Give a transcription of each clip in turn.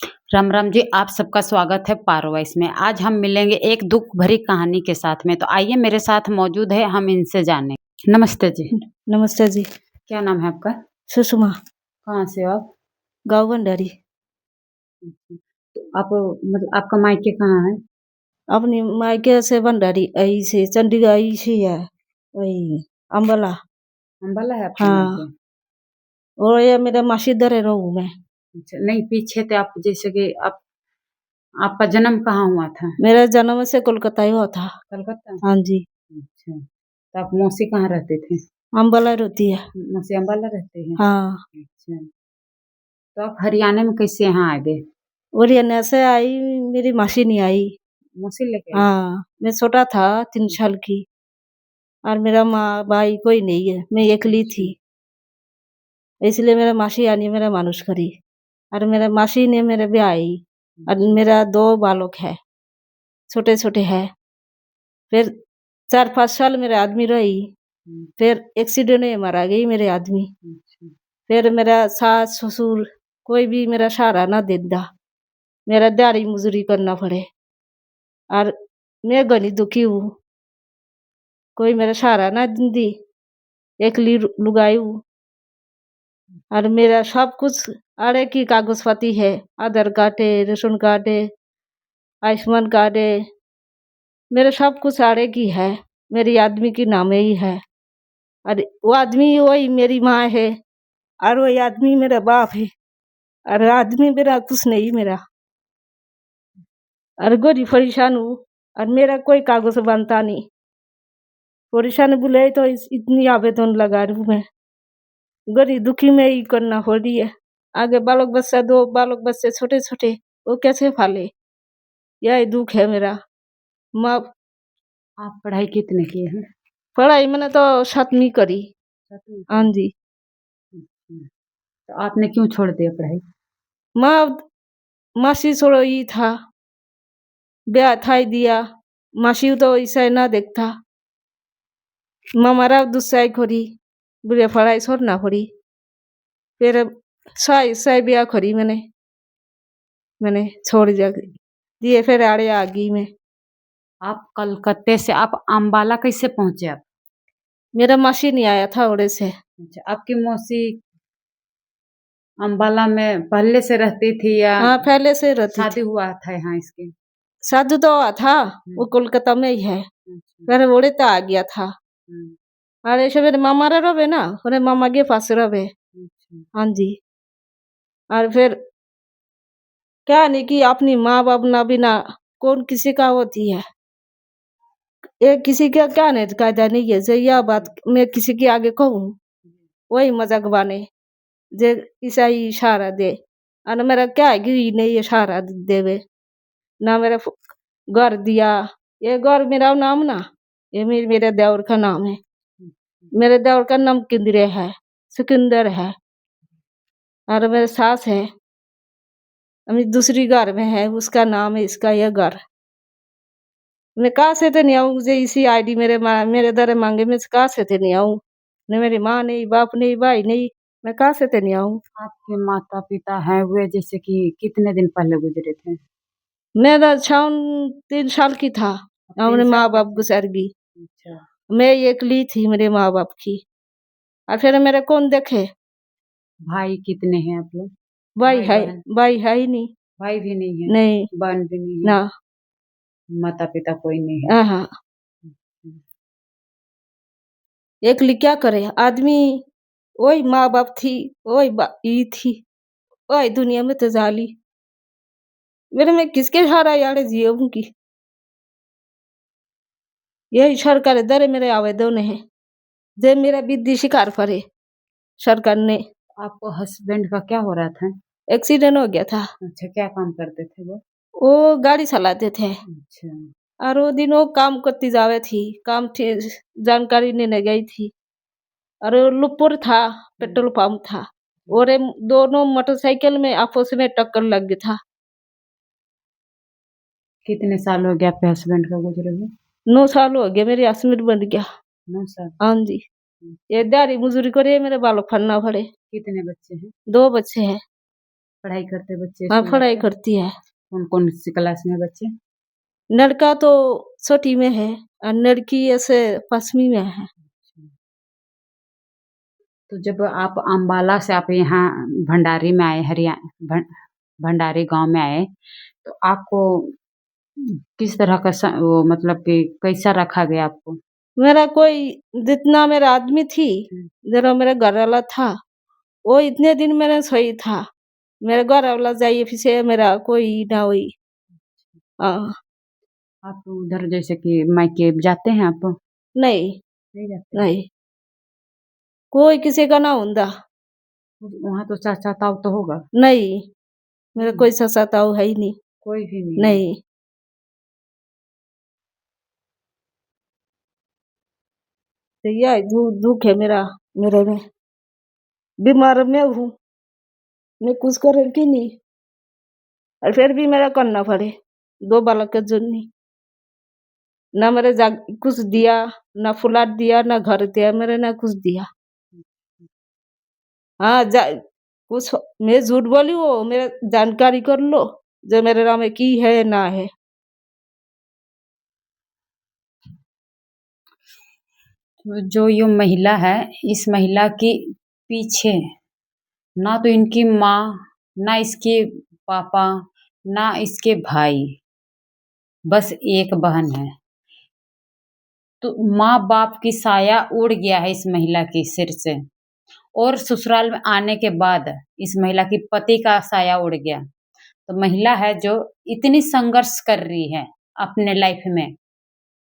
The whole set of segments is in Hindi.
राम राम जी, आप सबका स्वागत है पारो में। आज हम मिलेंगे एक दुख भरी कहानी के साथ में। तो आइए मेरे साथ मौजूद है, हम इनसे जानें। नमस्ते जी। नमस्ते जी। क्या नाम है आपका? सुषमा। कहाँ से हो आप? गाँव भंडारी। अच्छा, तो आप मतलब आपका मायके कहाँ है? अपनी मायके से भंडारी आई से चंडीगढ़ आई से है वही अम्बाला। अम्बाला है आपका हाँ, मायके? और ये मेरा मासी दर रहूँ मैं। अच्छा, नहीं पीछे थे आप, जैसे कि आप आपका जन्म कहाँ हुआ था? मेरा जन्म से कोलकाता ही हुआ था। कलकत्ता? हाँ जी। अच्छा, तो आप मौसी कहाँ रहते थे? अम्बाला रहती है। मौसी अम्बाला रहते हैं? हाँ, अच्छा, तो आप हरियाणा में कैसे यहाँ आ गए? और ये से आई, मेरी मासी नहीं आई। मौसी लेके आई? हाँ, मैं छोटा था 3 साल की, और मेरा माँ भाई कोई नहीं है, मैं अकेली थी। इसलिए मेरा मासी आनी मेरा मानुष करी, और मेरा मासी ने मेरे ब्याही, और मेरा 2 बालक है, छोटे छोटे है। फिर 4-5 साल मेरे आदमी रही, फिर एक्सीडेंट में मारा गई मेरे आदमी। अच्छा, फिर मेरा सास ससुर कोई भी मेरा सहारा ना देता, मेरा दिहाड़ी मजूरी करना पड़े, और मैं घनी दुखी हूँ, कोई मेरा सहारा ना दी, एकली लुगाई हूँ। और मेरा सब कुछ आड़े की कागज पाती है, आधार कार्ड है, रेशन कार्ड है, आयुष्मान कार्ड है, मेरे सब कुछ आड़े की है, मेरी आदमी की नामे ही है। और वो आदमी वही मेरी माँ है, और वही आदमी मेरा बाप है, और आदमी मेरा कुछ नहीं मेरा। और गोरी परेशान हूँ, और मेरा कोई कागज बनता नहीं। परेशान बोले तो इतनी आवेदन लगा रही हूँ मैं, गोरी दुखी में ही करना हो रही है। आगे बालक बच्चा 2 बालक बच्चे छोटे छोटे, वो कैसे पाले, यही दुख है मेरा। माँ आप पढ़ाई कितने किए हैं? पढ़ाई मैंने तो 7वीं करी। सातवीं हाँ की? जी। अच्छा, तो आपने क्यों छोड़ दिया पढ़ाई? माँ मासी छोड़ो ही था, ब्याह था ही दिया, मासी तो ऐसा ना देखता। मामारा दुस्साई खोरी, बुढ़िया पढ़ाई छोड़ना पड़ी। फिर साई ब्याह करी मैंने छोड़ दिए, फिर आड़े आ गई मैं। आप कलकत्ते से आप अम्बाला कैसे पहुंचे आप? मेरा मासी नहीं आया था ओड़े से। अच्छा, आपकी मौसी अम्बाला में पहले से रहती थी या हाँ, पहले से रहती शादी थी। हुआ था यहाँ इसकी? साधु तो हुआ था, वो कोलकाता में ही है। अच्छा, फिर ओड़े तो आ गया था। हम्म, और ऐसे मेरे मामा रहे ना, मेरे मामा के पास रहे। अच्छा, हाँ जी। और फिर क्या नहीं कि अपनी माँ बाप ना बिना कौन किसी का होती है, ये किसी का क्या नहीं कायदा नहीं है। जो यह बात मैं किसी के आगे कहूँ, वही मजाक बने, जे ईसाई इशारा दे, और मेरा क्या है कि ये नहीं ये सहारा देवे ना। मेरा घर दिया, ये घर मेरा नाम ना, ये मेरे देवर का नाम है। मेरे देवर का नाम किंदरे है, सिकंदर है, और मेरे सास है, अभी दूसरी घर में है, उसका नाम है इसका यह घर। मैं कहाँ से तो नहीं आऊँ, मुझे इसी आईडी मेरे दर मांगे, मैं कहाँ से तो नहीं आऊँ, न मेरी माँ नहीं, बाप नहीं, भाई नहीं, मैं कहाँ से तो नहीं आऊँ। आपके माता पिता हैं वे जैसे कि कितने दिन पहले गुजरे थे? मैं तो 3 साल की था, आप अपने 3 साल माँ के बाप थे? गुजर गई। अच्छा, मैं अकेली थी मेरे माँ बाप की, और फिर मेरे कौन देखे। भाई कितने हैं आप लोग? भाई भाई है, बहन? भाई है ही नहीं। भाई भी नहीं है? नहीं। बहन भी नहीं है? ना। माता पिता कोई नहीं है? हाँ, अकेली क्या करे आदमी, वही माँ बाप थी, वही ई थी, वही दुनिया में तो जाली, मेरे में किसके सहारा यारे जियूंगी। यही सरकार दरे मेरे आवेदन है, जे मेरा विधि शिकार करे सरकार ने। आपको हस्बैंड का क्या हो रहा था? एक्सीडेंट हो गया था। अच्छा, क्या काम करते थे वो? वो गाड़ी चलाते थे, अच्छा, और वो दिन वो काम करती जावे थी, काम थी, जानकारी लेने गई थी, और वो लुपुर था, पेट्रोल पंप था, और ये दोनों मोटरसाइकिल में आपस में टक्कर लग गया था। कितने साल हो गए आपके हस्बैंड का गुजरे हुए? 9 साल हो गए, मेरी हस्बैंड बन गया। 9 साल? हाँ जी। ये दिहाड़ी मजूरी करे मेरे बालक फलना पड़े। कितने बच्चे हैं? 2 बच्चे हैं। पढ़ाई करते बच्चे हाँ स्कूल पढ़ाई जाते? करती है। कौन कौन सी क्लास में बच्चे? लड़का तो छोटी में है और लड़की ऐसे 5वीं में है। तो जब आप अम्बाला से आप यहाँ भंडारी में आए, भंडारी गांव में आए, तो आपको किस तरह का वो मतलब कि कैसा रखा गया आपको? मेरा कोई जितना मेरा आदमी थी, हम्म, जरा मेरा घर वाला था, वो इतने दिन मेरा सही था। मेरा घर वाला जाइए फिर से मेरा कोई ना हुई। हाँ, आप उधर जैसे कि मायके जाते हैं आप? नहीं, नहीं जाते? नहीं, कोई किसी का ना हुंदा। वहाँ तो चाचा ताऊ तो होगा? नहीं, मेरा नहीं, कोई ससाताऊ है ही नहीं। कोई भी नहीं है। नहीं, तो यह दुःख है मेरा मेरे में। बीमार मैं हूँ, मैं कुछ करूँगी नहीं और फिर भी मेरा करना पड़े, 2 बालक के जुन्नी। ना मेरे कुछ दिया, ना फ्लैट दिया, ना घर दिया, मेरे ना कुछ दिया। हाँ, कुछ मैं झूठ बोली हो, मेरा जानकारी कर लो, जो मेरे नाम में की है ना है। तो जो ये महिला है, इस महिला की पीछे ना तो इनकी माँ, ना इसके पापा, ना इसके भाई, बस एक बहन है। तो माँ बाप की साया उड़ गया है इस महिला की सिर से, और ससुराल में आने के बाद इस महिला की पति का साया उड़ गया। तो महिला है जो इतनी संघर्ष कर रही है अपने लाइफ में,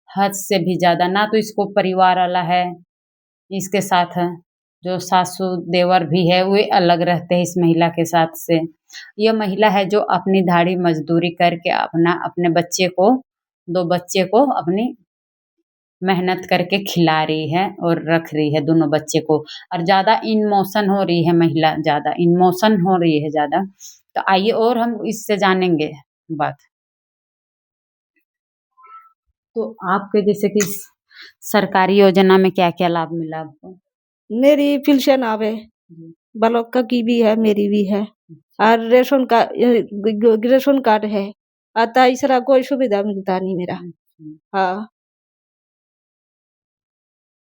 हद से भी ज्यादा। ना तो इसको परिवार वाला है इसके साथ है, जो सासू देवर भी है वे अलग रहते हैं इस महिला के साथ से। यह महिला है जो अपनी दाढ़ी मजदूरी करके अपना अपने बच्चे को, 2 बच्चे को अपनी मेहनत करके खिला रही है और रख रही है दोनों बच्चे को। और ज्यादा इमोशन हो रही है महिला, ज्यादा इमोशन हो रही है ज्यादा। तो आइए और हम इससे जानेंगे बात। तो आपके जैसे कि सरकारी योजना में क्या क्या लाभ मिला आपको? मेरी पेंशन आवे, जी, बालक की भी है, मेरी भी है। अच्छा, और रेशन कार्ड है। तीसरा कोई सुविधा मिलता नहीं मेरा। अच्छा, हाँ,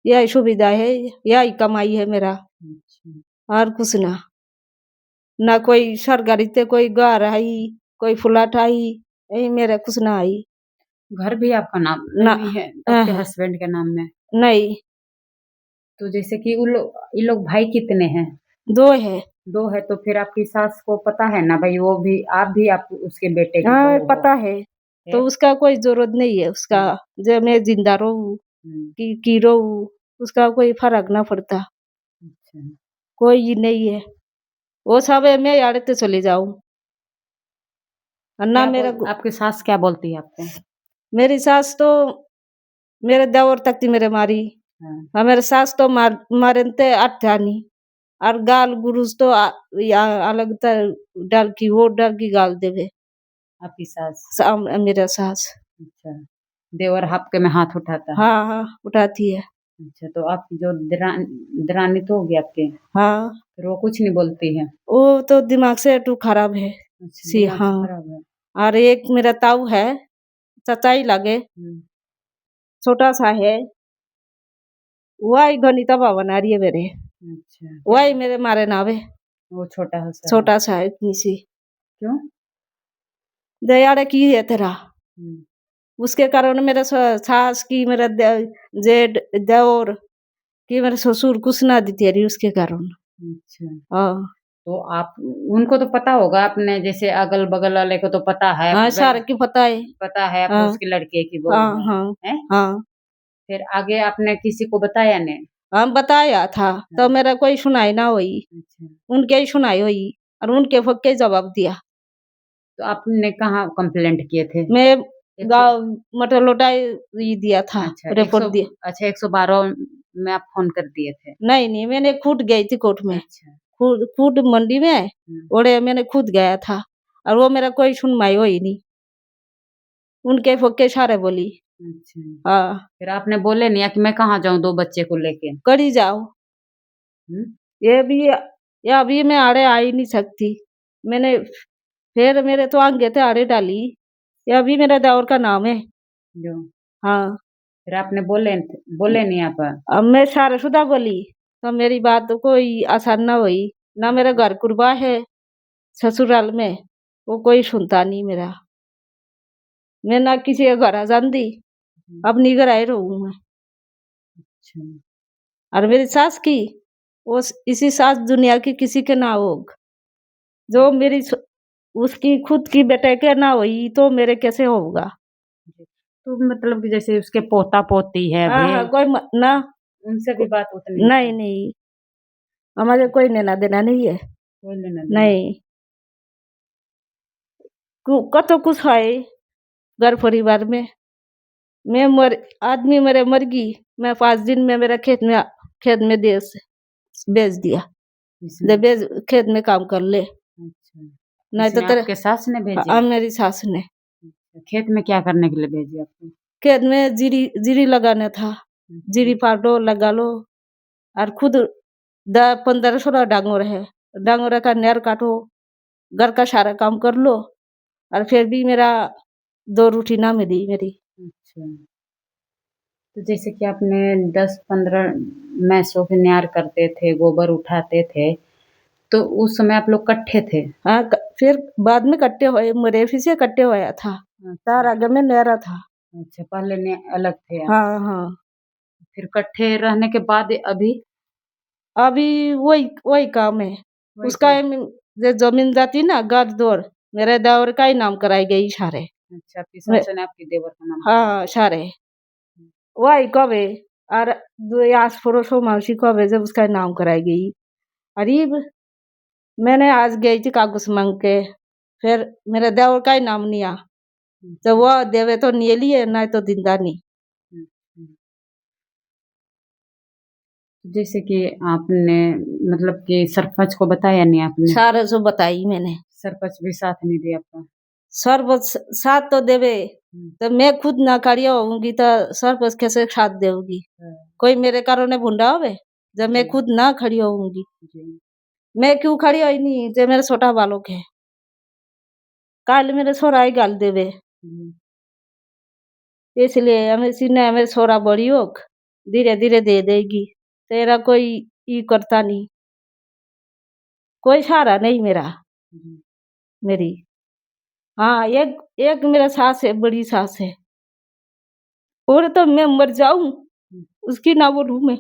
यही सुविधा है, यही कमाई है मेरा, अच्छा। और कुछ ना। ना कोई सरकारी ते कोई घर आई, कोई फ्लैट आई, यही मेरा कुछ ना आई। घर भी आपका नाम ना, नहीं है, आपके हस्बैंड के नाम में? नहीं, तो जैसे कि ये लोग भाई कितने हैं? 2 है। 2 है, तो फिर आपकी सास को पता है ना भाई, वो भी आप भी आप उसके बेटे की हाँ, बहू हो? पता है। है? तो उसका कोई ज़रूरत नहीं है उसका, हम्म, जो मैं ज़िंदा रहूँ हम्म, कि रहूँ, उसका कोई फ़र्क ना पड़ता। अच्छा। कोई ये नहीं है। वो सब है मैं आड़े चली जाऊँ। और ना मेरा आपकी सास क्या बोलती है आपको? मेरी सास तो मेरे देवर तक थी मेरे मारी। हाँ, और मेरे सास तो मारनते अठानी और गाल गुरुज तो या अलग डाल की वो डाल की गाल देवे। आपकी सास? मेरा सास। अच्छा, देवर आपके में हाथ उठाता है? हाँ, हाँ, उठाती है। अच्छा, तो आपकी जो दरानी तो होगी आपके, हाँ, फिर वो कुछ नहीं बोलती है? वो तो दिमाग से टू खराब है। अच्छा, सी दिमाग से हाँ। खराब है। और एक मेरा ताऊ है, चचाई लागे, हम्म, छोटा सा है। वही घनी तबाह बना रही है मेरे। अच्छा, क्या? वही मेरे मारे नावे। वो छोटा सा है? छोटा सा है इतनी सी। क्यों? दयाड़े की है तेरा। हम्म, उसके कारण मेरे सास की मेरा जेठ देवर कि मेरे ससुर कुछ ना देती रही उसके कारण। अच्छा। हाँ, तो आप उनको तो पता होगा, अपने जैसे अगल-बगल वाले को तो पता है, हाँ, सारे की पता है। पता है आप हाँ, उसके लड़के की बहू हाँ, हैं, हाँ, हैं? हाँ। फिर आगे आपने किसी को बताया नहीं? हम बताया था तो हाँ, मेरा कोई सुनाई ना हुई। अच्छा। उनके ही सुनाई हुई और उनके फक्के जवाब दिया। तो आपने कहाँ कंप्लेंट किए थे? मैं 100, गाँव मतलब लौटाई ये दिया था, अच्छा, रिपोर्ट 100, दिया। अच्छा 112 में आप फ़ोन कर दिए थे? नहीं, नहीं, मैंने खुद गई थी कोर्ट में। अच्छा। खुद खुद मंडी में हुँ, ओड़े मैंने खुद गया था और वो मेरा कोई सुनवाई हुई नहीं। उनके फक्के सारे बोली। अच्छा। हाँ, फिर आपने बोले नहीं कि मैं कहाँ जाऊँ 2 बच्चे को लेके? करी जाओ। हुँ? ये अभी मैं आड़े आ ही नहीं सकती। मैंने फिर मेरे तो आगे त्याड़ी डाली, ये अभी मेरे देवर का नाम है। जो हाँ, फिर आपने बोले नहीं आप? अब मैं शादीशुदा बोली तो मेरी बात तो कोई आसान ना हुई, ना मेरा घर कुरबा है ससुराल में, वो कोई सुनता नहीं मेरा। मैं ना किसी के घर जांदी, अपनी घर आई रहूं मैं। अच्छा। और मेरी सास की वो इसी सास दुनिया की किसी के ना होग, जो मेरी उसकी खुद की बेटे के ना हुई तो मेरे कैसे होगा। जी। तो मतलब कि जैसे उसके पोता पोती है हाँ अभी, हाँ, कोई ना, उनसे भी बात होती नहीं नहीं है? नहीं, हमारे कोई लेना देना नहीं है। कोई लेना देना? नहीं, कतो कुछ है घर परिवार में। मैं मर आदमी मेरे मर गई, मैं 5 दिन में मेरा खेत में देश बेच दिया, ले इसने? बेच खेत में काम कर ले, अच्छा। नहीं तो इसने तेरे। आपके सास ने भेजे? हाँ, मेरी सास ने अच्छा, खेत में क्या करने के लिए भेजी आपको? खेत में जीरी जीरी लगाना था, अच्छा। जीरी पाटो लगा लो, और खुद 10-15 डांगोर है, डांगोर का नेर काटो, घर का सारा काम कर लो, और फिर भी मेरा 2 रोटी ना मिली मेरी। अच्छा। तो जैसे कि आपने 10-15 मैसों के न्यार करते थे, गोबर उठाते थे, तो उस समय आप लोग इकट्ठे थे? हाँ, फिर बाद में कट्टे हुए, मेरे फिर से कट्टे हुआ था, तार अच्छा। आगे में नेरा था। अच्छा, पहले ने अलग थे आप? हाँ हाँ, फिर इकट्ठे रहने के बाद अभी अभी वही वही काम है वही उसका। कर? जो जमीन जाती ना गाद दौड़, मेरे देवर का ही नाम कराई गई सारे। अच्छा, आपकी सास ने आपके देवर का नाम कराया? हाँ सारे वही कबे, और दो आस पड़ोसों मौसी कबे जब उसका नाम कराई गई। अरीब मैंने आज गई थी कागज मांग के, फिर मेरे देवर का ही नाम नहीं आ, जब अच्छा। वो देवे तो नहीं लिए, ना तो दिंदा नहीं। हुँ, हुँ। जैसे कि आपने मतलब कि सरपंच को बताया नहीं आपने? सारे जो बताई मैंने, सरपंच भी साथ नहीं दिया आपका? सरपंच साथ तो देवे, हुँ। तो मैं खुद ना खड़ी होऊंगी तो सरपंच कैसे साथ देगी। हाँ। कोई मेरे कारण भुंडा होवे, जब मैं जी, खुद ना खड़ी होऊंगी। जी। मैं क्यों खड़ी हुई नहीं, जो मेरा छोटा बालक है, कल मेरे छोरा ही गाल देवे, हुँ। इसलिए हमें सीने हमें छोरा बड़ी होक धीरे धीरे दे देगी, तेरा कोई ई करता नहीं, कोई सहारा नहीं मेरा। जी। मेरी हाँ, एक एक मेरा सास है, बड़ी सास है, और तो मैं मर जाऊं हुँ। उसकी ना बोलूं मैं।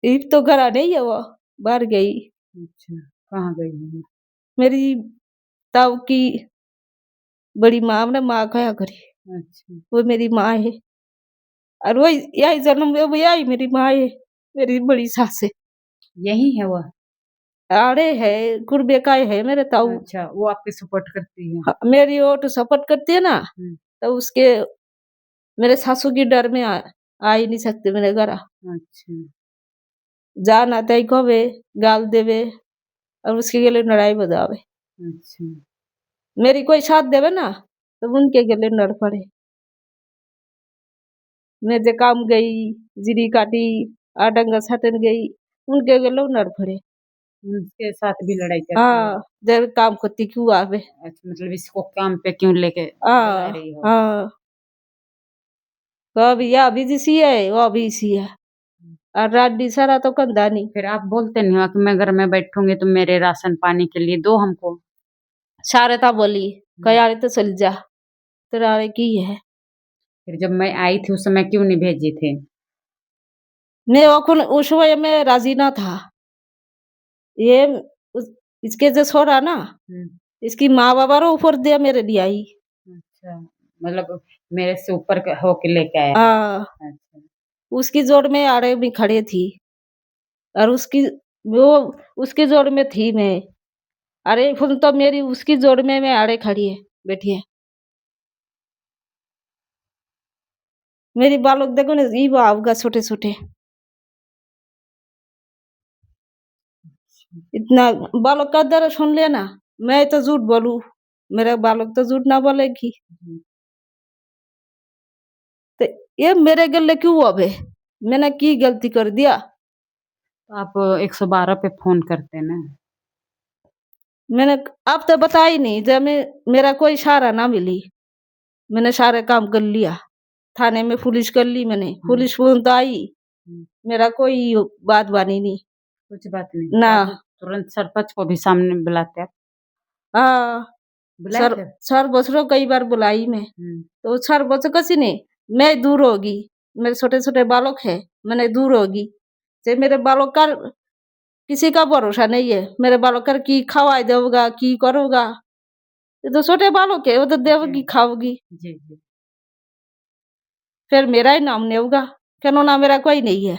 एक तो घर आ नहीं है, वो बाहर गई। अच्छा, कहाँ गई है वो? मेरी ताऊ की बड़ी माँ ने माँ कहा करी, अच्छा। वो मेरी माँ है, और वही यही जन्म में वो यही मेरी माँ है, मेरी बड़ी सास है। यही है वो? आड़े है, कुरबे का है मेरे ताऊ। अच्छा, वो आपकी सपोर्ट करती है? हाँ, मेरी ओट सपोर्ट करती है ना, हुँ। तो उसके मेरे सासू की डर में आ ही नहीं सकते मेरे घर। अच्छा। जान आता ही कवे गाल देवे, और उसके गले लड़ाई बजावे। अच्छा। मेरी कोई साथ देवे ना, तो उनके गले लड़ पड़े। मैं जे काम गई, जीरी काटी, आडंगा छाटन गई, उनके गले लड़ पड़े। उनके साथ भी लड़ाई करती है? हाँ, जब काम करती क्यों आवे। अच्छा, मतलब इसको काम पे क्यों लेके बुला हाँ रही हो? हाँ, कभी यह भी जिसी है, वो भी इसी है, हुँ। और राडी सारा तो कंधा नहीं। फिर आप बोलते नहीं हो कि मैं घर में बैठूँगी तो मेरे राशन पानी के लिए दो हमको? सारे ता बोली हुँ। कयारी तो चल जा, तेरा की है। फिर जब मैं आई थी उस समय क्यों नहीं भेजे थे? मैं उस समय में राजी ना था। ये इसके जो छोरा ना, हुँ। इसकी माँ बाबा रो ऊपर दिया मेरे लिए आई। अच्छा, मतलब मेरे से ऊपर क होके लेके आया है। आ, अच्छा। उसकी जोड़ में आड़े में खड़े थी, और वो उसकी जोड़ में थी मैं। अरे फिर तो मेरी उसकी जोड़ में मैं आड़े खड़ी है, बैठी है। मेरी बालक देखो ना, ई होगा छोटे छोटे, अच्छा। इतना बालक का दर सुन लेना। मैं तो झूठ बोलूं, मेरा बालक तो झूठ ना बोलेगी। हुँ। तो ये मेरे गले क्यों अबे, मैंने की गलती कर दिया। आप 112 पे फ़ोन करते ना? मैंने अब तो बताई नहीं जब मेरा कोई सहारा ना मिली। मैंने सारे काम कर लिया। थाने में पुलिस कर ली मैंने। पुलिस फ़ोन तो आई, हुँ, मेरा कोई बात बानी नहीं। कुछ बात नहीं। ना तो आप तुरंत सरपंच को भी सामने बुलाते आप? हाँ, बुलाए थे? सरपंच को कई बार बुलाई मैं। हुँ, तो सरपंच किसी ने मैं दूर होगी, मेरे छोटे-छोटे बालक है, मैंने दूर होगी। जे मेरे बालक का किसी का भरोसा नहीं है। मेरे बालक का की खवाए देऊँगा, की करूँगा? ये तो छोटे बालक है, वो तो जी, देवगी, खाओगी। जी, जी। फिर मेरा ही नाम नहीं होगा, क्यों ना मेरा कोई नहीं है।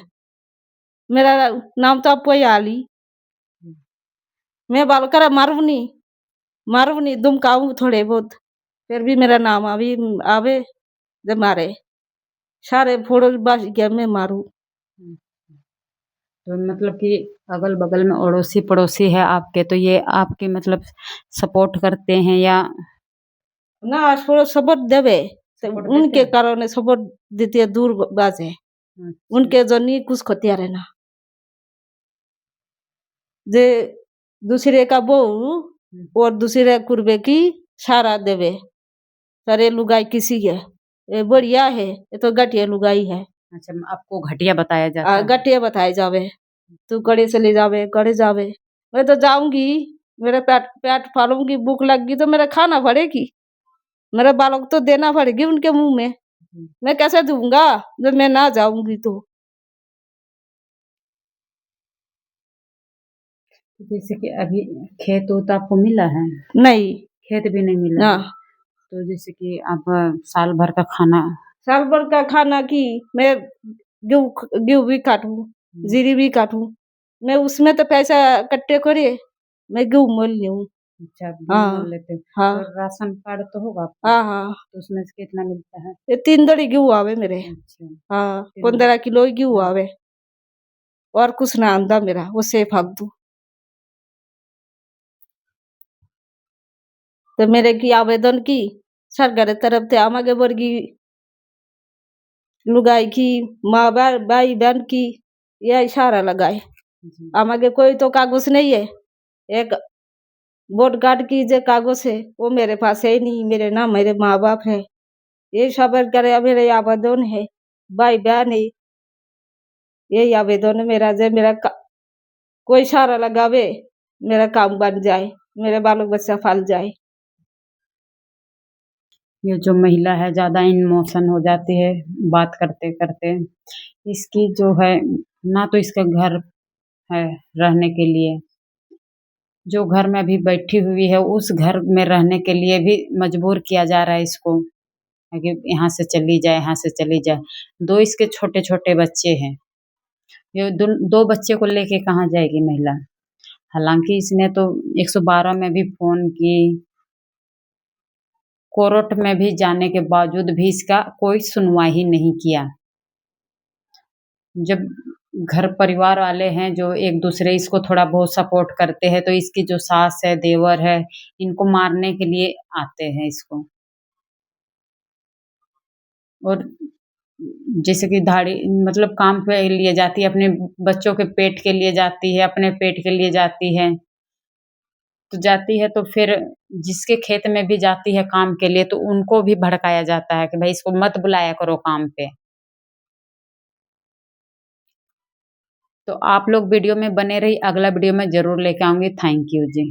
मेरा नाम तो आपको ही आली। हुँ, मैं बालकर मारूँ नहीं, धमकाऊँ थोड़े बहुत, फिर भी मेरा नाम आवी आवे जे मारे। सारे फोड़-बाज के मैं मारूँ। हुँ। तो मतलब कि अगल-बगल में अड़ोसी-पड़ोसी है आपके, तो ये आपकी मतलब सपोर्ट करते हैं या ना थोड़ा सपोर्ट देवे, तो सपोर्ट देते उनके हैं? कारण सपोर्ट देती है, दूर बाजे। अच्छा। उनके जो नहीं कुछ खतिया रहना। जे दूसरे का बहू हुँ, और दूसरे कुरबे की सहारा देवे। सारे लुगाई किसी है, ये बढ़िया है, ये तो घटिया लुगाई है। अच्छा आपको घटिया बताया जाता है। घटिया बताए जावे, तू कड़े चली जावे, कड़े जावे। मैं तो जाऊँगी, मेरा पेट पेट फाड़ूँगी, भूख लगगी तो मेरा खाना पड़ेगी। मेरे बालों को तो देना पड़ेगी उनके मुँह में। हुँ, मैं कैसे दूँगा जब मैं ना जाऊँगी तो? जैसे कि अभी खेत-ओत आपको मिला है? नहीं, खेत भी नहीं मिला ना। है। तो जैसे कि आप साल भर का खाना साल भर का खाना की मैं गेहूँ भी काटूँ, हुँ, जीरी भी काटूँ। मैं उसमें तो पैसा इकट्ठे करे, मैं गेहूँ मोल लूँ। अच्छा आप गेहूँ मोल हाँ, लेते हो। हाँ, और राशन कार्ड तो होगा आपका? हाँ, हाँ। तो उसमें से कितना मिलता है? ये 3 दड़ी गेहूँ आवे मेरे। अच्छा, हाँ, 3 15 किलो गेहूँ हाँ, आवे और कुछ ना आंदा मेरा, उससे फालतू। तो मेरे की आवेदन की सरकार तरफ से आमागे वर्गी लुगाई की माँ भाई बहन की यह इशारा लगाए। जी। आमागे कोई तो कागज नहीं है। एक वोट कार्ड की जो कागज है वो मेरे पास है ही नहीं, मेरे ना मेरे माँ बाप है। ये सब करे मेरे आवेदन है, भाई बहन है, यही आवेदन है मेरा जे मेरा कोई सहारा लगावे, मेरा काम बन जाए, मेरे बाल बच्चा फल जाए। ये जो महिला है ज़्यादा इमोशन हो जाती है बात करते-करते। इसकी जो है ना तो इसका घर है रहने के लिए, जो घर में अभी बैठी हुई है उस घर में रहने के लिए भी मजबूर किया जा रहा है इसको, कि यहाँ से चली जाए, यहाँ से चली जाए। 2 इसके छोटे-छोटे बच्चे हैं। ये 2 बच्चे को लेके कहाँ जाएगी महिला? हालाँकि इसने तो 112 में भी फ़ोन की, कोर्ट में भी जाने के बावजूद भी इसका कोई सुनवाई ही नहीं किया। जब घर परिवार वाले हैं जो एक-दूसरे इसको थोड़ा बहुत सपोर्ट करते हैं, तो इसकी जो सास है, देवर है, इनको मारने के लिए आते हैं इसको। और जैसे कि धाड़ी मतलब काम पे लिए जाती है, अपने बच्चों के पेट के लिए जाती है, अपने पेट के लिए जाती है। तो जाती है तो फिर जिसके खेत में भी जाती है काम के लिए, तो उनको भी भड़काया जाता है कि भई इसको मत बुलाया करो काम पे। तो आप लोग वीडियो में बने रहिए, अगला वीडियो मैं ज़रूर लेके आऊँगी। Thank you ji.